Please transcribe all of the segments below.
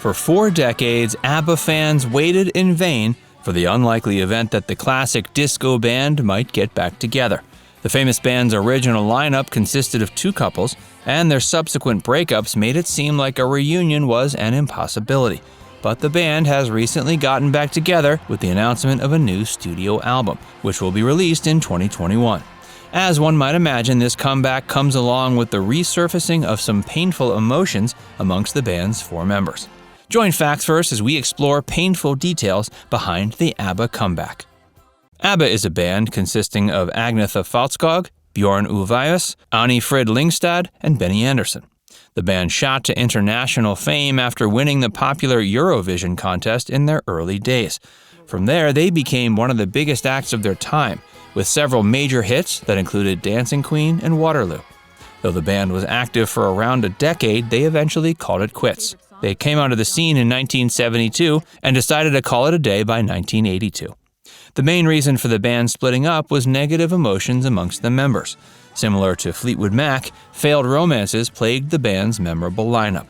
For 4 decades, ABBA fans waited in vain for the unlikely event that the classic disco band might get back together. The famous band's original lineup consisted of 2 couples, and their subsequent breakups made it seem like a reunion was an impossibility. But the band has recently gotten back together with the announcement of a new studio album, which will be released in 2021. As one might imagine, this comeback comes along with the resurfacing of some painful emotions amongst the band's 4 members. Join Facts First as we explore painful details behind the ABBA comeback. ABBA is a band consisting of Agnetha Fältskog, Björn Ulvaeus, Anni Frid Lyngstad, and Benny Andersson. The band shot to international fame after winning the popular Eurovision contest in their early days. From there, they became one of the biggest acts of their time, with several major hits that included Dancing Queen and Waterloo. Though the band was active for around a decade, they eventually called it quits. They came onto the scene in 1972 and decided to call it a day by 1982. The main reason for the band splitting up was negative emotions amongst the members. Similar to Fleetwood Mac, failed romances plagued the band's memorable lineup.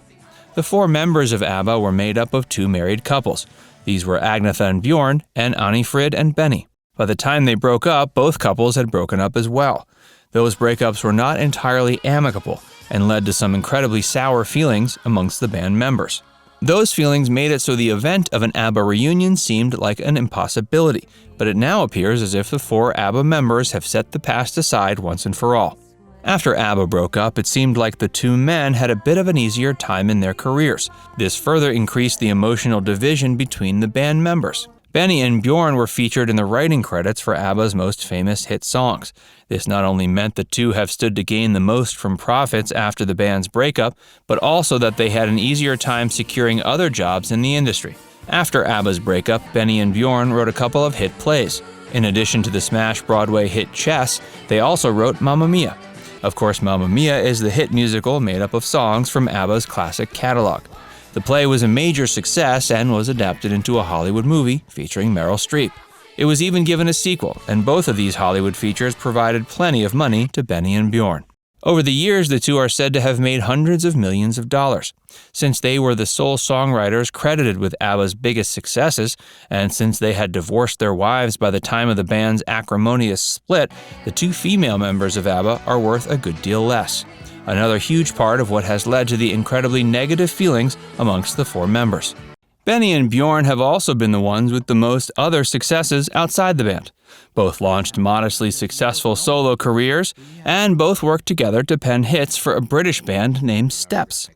The 4 members of ABBA were made up of 2 married couples. These were Agnetha and Björn, and Anni Frid and Benny. By the time they broke up, both couples had broken up as well. Those breakups were not entirely amicable and led to some incredibly sour feelings amongst the band members. Those feelings made it so the event of an ABBA reunion seemed like an impossibility, but it now appears as if the 4 ABBA members have set the past aside once and for all. After ABBA broke up, it seemed like the 2 men had a bit of an easier time in their careers. This further increased the emotional division between the band members. Benny and Björn were featured in the writing credits for ABBA's most famous hit songs. This not only meant the 2 have stood to gain the most from profits after the band's breakup, but also that they had an easier time securing other jobs in the industry. After ABBA's breakup, Benny and Björn wrote a couple of hit plays. In addition to the smash Broadway hit Chess, they also wrote Mamma Mia. Of course, Mamma Mia is the hit musical made up of songs from ABBA's classic catalog. The play was a major success and was adapted into a Hollywood movie featuring Meryl Streep. It was even given a sequel, and both of these Hollywood features provided plenty of money to Benny and Björn. Over the years, the 2 are said to have made hundreds of millions of dollars. Since they were the sole songwriters credited with ABBA's biggest successes, and since they had divorced their wives by the time of the band's acrimonious split, the 2 female members of ABBA are worth a good deal less. Another huge part of what has led to the incredibly negative feelings amongst the 4 members. Benny and Björn have also been the ones with the most other successes outside the band. Both launched modestly successful solo careers, and both worked together to pen hits for a British band named Steps.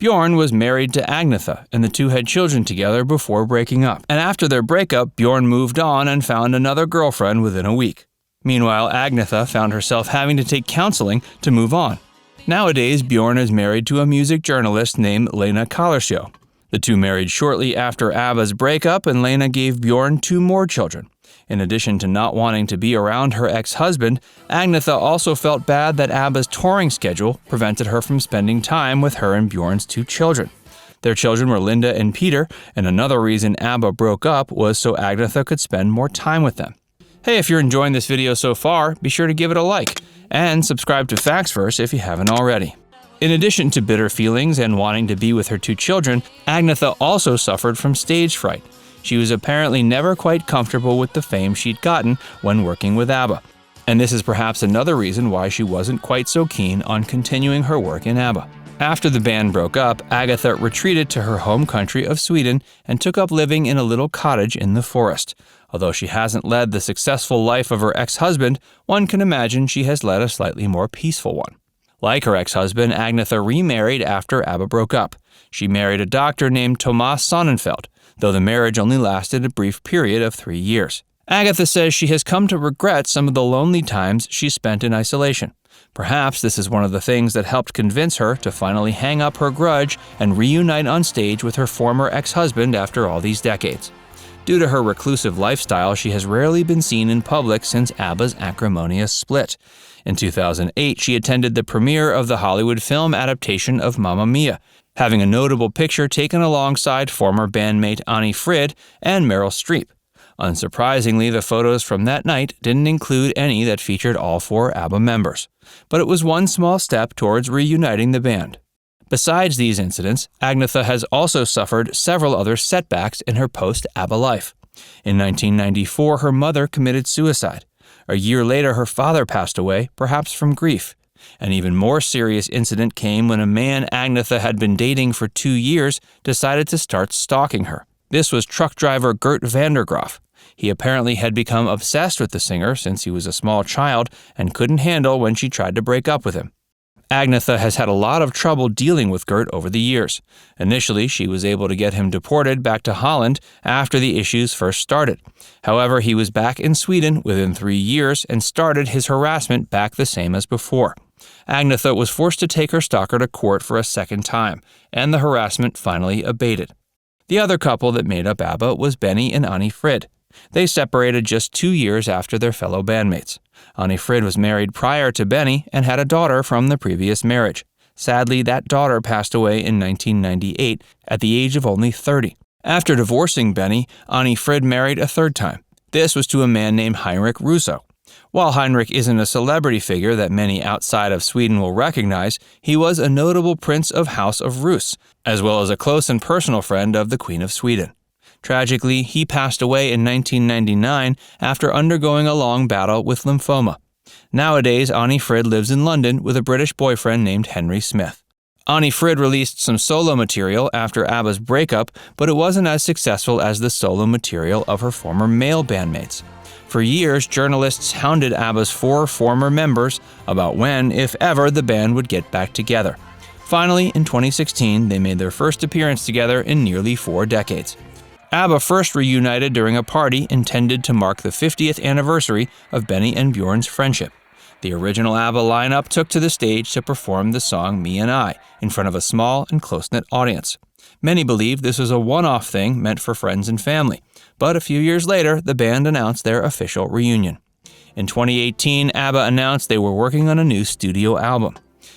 Björn was married to Agnetha, and the 2 had children together before breaking up. And after their breakup, Björn moved on and found another girlfriend within a week. Meanwhile, Agnetha found herself having to take counseling to move on. Nowadays, Björn is married to a music journalist named Lena Kallersjö. The 2 married shortly after ABBA's breakup, and Lena gave Björn 2 more children. In addition to not wanting to be around her ex-husband, Agnetha also felt bad that ABBA's touring schedule prevented her from spending time with her and Björn's 2 children. Their children were Linda and Peter, and another reason ABBA broke up was so Agnetha could spend more time with them. Hey, if you're enjoying this video so far, be sure to give it a like, and subscribe to Facts First if you haven't already. In addition to bitter feelings and wanting to be with her 2 children, Agnetha also suffered from stage fright. She was apparently never quite comfortable with the fame she'd gotten when working with ABBA. And this is perhaps another reason why she wasn't quite so keen on continuing her work in ABBA. After the band broke up, Agnetha retreated to her home country of Sweden and took up living in a little cottage in the forest. Although she hasn't led the successful life of her ex-husband, one can imagine she has led a slightly more peaceful one. Like her ex-husband, Agnetha remarried after ABBA broke up. She married a doctor named Thomas Sonnenfeld, though the marriage only lasted a brief period of 3 years. Agnetha says she has come to regret some of the lonely times she spent in isolation. Perhaps this is one of the things that helped convince her to finally hang up her grudge and reunite on stage with her former ex-husband after all these decades. Due to her reclusive lifestyle, she has rarely been seen in public since ABBA's acrimonious split. In 2008, she attended the premiere of the Hollywood film adaptation of Mamma Mia, having a notable picture taken alongside former bandmate Anni Frid and Meryl Streep. Unsurprisingly, the photos from that night didn't include any that featured all 4 ABBA members. But it was one small step towards reuniting the band. Besides these incidents, Agnetha has also suffered several other setbacks in her post-ABBA life. In 1994, her mother committed suicide. A year later, her father passed away, perhaps from grief. An even more serious incident came when a man Agnetha had been dating for 2 years decided to start stalking her. This was truck driver Gert Vandergraaf. He apparently had become obsessed with the singer since he was a small child and couldn't handle when she tried to break up with him. Agnetha has had a lot of trouble dealing with Gert over the years. Initially, she was able to get him deported back to Holland after the issues first started. However, he was back in Sweden within 3 years and started his harassment back the same as before. Agnetha was forced to take her stalker to court for a second time, and the harassment finally abated. The other couple that made up ABBA was Benny and Annie Frid. They separated just 2 years after their fellow bandmates. Annie Frid was married prior to Benny and had a daughter from the previous marriage. Sadly, that daughter passed away in 1998 at the age of only 30. After divorcing Benny, Annie Frid married a third time. This was to a man named Heinrich Russo. While Heinrich isn't a celebrity figure that many outside of Sweden will recognize, he was a notable prince of House of Rus, as well as a close and personal friend of the Queen of Sweden. Tragically, he passed away in 1999 after undergoing a long battle with lymphoma. Nowadays, Annie Frid lives in London with a British boyfriend named Henry Smith. Annie Frid released some solo material after ABBA's breakup, but it wasn't as successful as the solo material of her former male bandmates. For years, journalists hounded ABBA's 4 former members about when, if ever, the band would get back together. Finally, in 2016, they made their first appearance together in nearly 4 decades. ABBA first reunited during a party intended to mark the 50th anniversary of Benny and Bjorn's friendship. The original ABBA lineup took to the stage to perform the song Me and I in front of a small and close-knit audience. Many believe this was a one-off thing meant for friends and family, but a few years later, the band announced their official reunion. In 2018, ABBA announced they were working on a new studio album.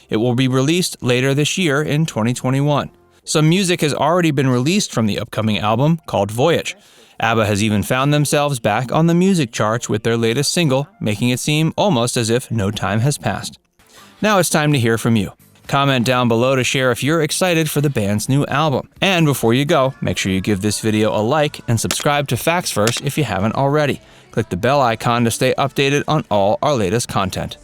It will be released later this year in 2021. Some music has already been released from the upcoming album, called Voyage. ABBA has even found themselves back on the music charts with their latest single, making it seem almost as if no time has passed. Now it's time to hear from you. Comment down below to share if you're excited for the band's new album. And before you go, make sure you give this video a like and subscribe to Facts First if you haven't already. Click the bell icon to stay updated on all our latest content.